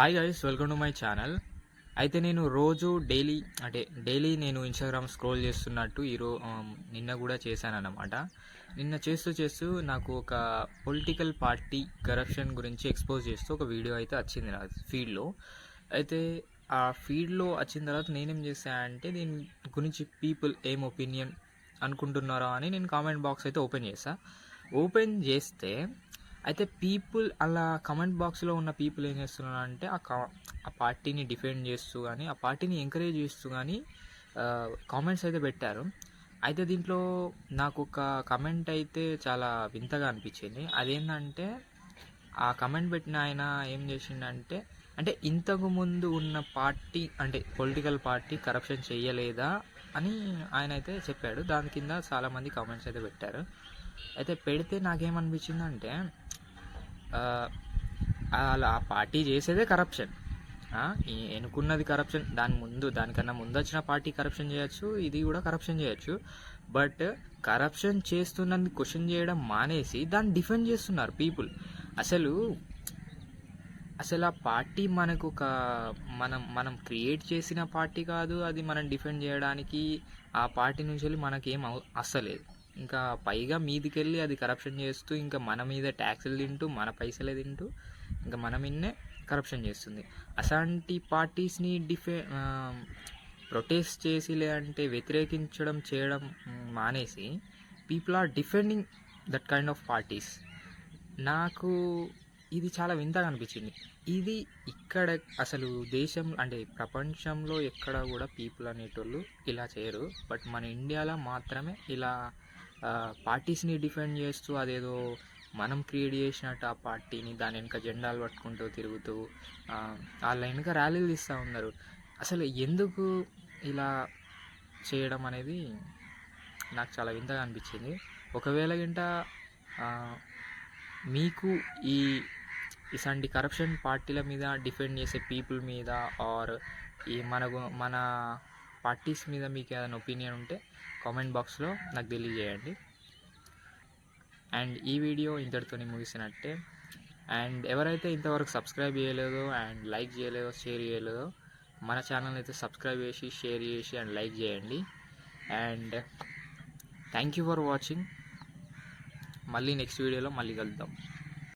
Hi guys, welcome to my channel. అయితే నేను రోజు డైలీ నేను ఇన్స్టాగ్రామ్ స్క్రోల్ చేస్తున్నట్టు నిన్న కూడా చేశానన్నమాట. నిన్న చేస్తూ నాకు ఒక పొలిటికల్ పార్టీ కరప్షన్ గురించి ఎక్స్పోజ్ చేస్తూ ఒక వీడియో అయితే వచ్చింది నా ఫీడ్లో. అయితే ఆ ఫీడ్లో వచ్చిన తర్వాత నేనేం చేశాను అంటే దీని గురించి పీపుల్ ఏం ఒపీనియన్ అనుకుంటున్నారో అని నేను కామెంట్ బాక్స్ అయితే ఓపెన్ చేస్తే అయితే పీపుల్ అలా కమెంట్ బాక్స్లో ఉన్న పీపుల్ ఏం చేస్తున్నారు అంటే ఆ పార్టీని డిఫెండ్ చేస్తూ కానీ ఆ పార్టీని ఎంకరేజ్ చేస్తూ కానీ కామెంట్స్ అయితే పెట్టారు. అయితే దీంట్లో నాకు ఒక కమెంట్ అయితే చాలా వింతగా అనిపించింది. అదేంటంటే ఆ కమెంట్ పెట్టిన ఆయన ఏం చేసిండంటే, అంటే ఇంతకు ముందు ఉన్న పార్టీ అంటే పొలిటికల్ పార్టీ కరప్షన్ చేయలేదా అని ఆయన అయితే చెప్పాడు. దాని కింద చాలామంది కామెంట్స్ అయితే పెట్టారు. అయితే పెడితే నాకేమనిపించిందంటే అలా ఆ పార్టీ చేసేదే కరప్షన్, ఎన్నుకున్నది కరప్షన్. దానికన్నా ముందు వచ్చిన పార్టీ కరప్షన్ చేయొచ్చు, ఇది కూడా కరప్షన్ చేయొచ్చు. బట్ కరప్షన్ చేస్తున్నది క్వశ్చన్ చేయడం మానేసి దాన్ని డిఫెండ్ చేస్తున్నారు పీపుల్. అసలు ఆ పార్టీ మనకు ఒక మనం క్రియేట్ చేసిన పార్టీ కాదు. అది మనం డిఫెండ్ చేయడానికి ఆ పార్టీ నుంచి వెళ్ళి మనకేం అస్సలేదు. ఇంకా పైగా మీదికెళ్ళి అది కరప్షన్ చేస్తూ ఇంకా మన మీద ట్యాక్సులు తింటూ మన పైసలే తింటూ ఇంకా మన మీదనే కరప్షన్ చేస్తుంది. అట్లాంటి పార్టీస్ని ప్రొటెస్ట్ చేసి లేదంటే చేయడం మానేసి people are defending that kind of parties. నాకు ఇది చాలా వింతగా అనిపించింది. ఇది ఇక్కడ అసలు అంటే ప్రపంచంలో ఎక్కడ కూడా పీపుల్ అనేటోళ్ళు ఇలా చేయరు. బట్ మన ఇండియాలో మాత్రమే ఇలా పార్టీస్ని డిఫెండ్ చేస్తూ అదేదో మనం క్రియేట్ చేసినట్టు ఆ పార్టీని దాని వెనుక జెండాలు పట్టుకుంటూ తిరుగుతూ వాళ్ళ వెనుక ర్యాలీలు తీస్తూ ఉన్నారు. అసలు ఎందుకు ఇలా చేయడం అనేది నాకు చాలా వింతగా అనిపించింది. ఒకవేళ గింట మీకు ఇలాంటి కరప్షన్ పార్టీల మీద డిఫెండ్ చేసే పీపుల్ మీద ఆర్ మన పార్టీస్ మీద మీకు ఏదైనా ఒపీనియన్ ఉంటే కామెంట్ బాక్స్లో నాకు తెలియజేయండి. అండ్ ఈ వీడియో ఇంతటితో ముగిసినట్టే. అండ్ ఎవరైతే ఇంతవరకు సబ్స్క్రైబ్ చేయలేదో అండ్ లైక్ చేయలేదో షేర్ చేయలేదో మన ఛానల్ అయితే సబ్స్క్రైబ్ చేసి షేర్ చేసి అండ్ లైక్ చేయండి. And thank you for watching. మళ్ళీ నెక్స్ట్ వీడియోలో మళ్ళీ కలుద్దాం.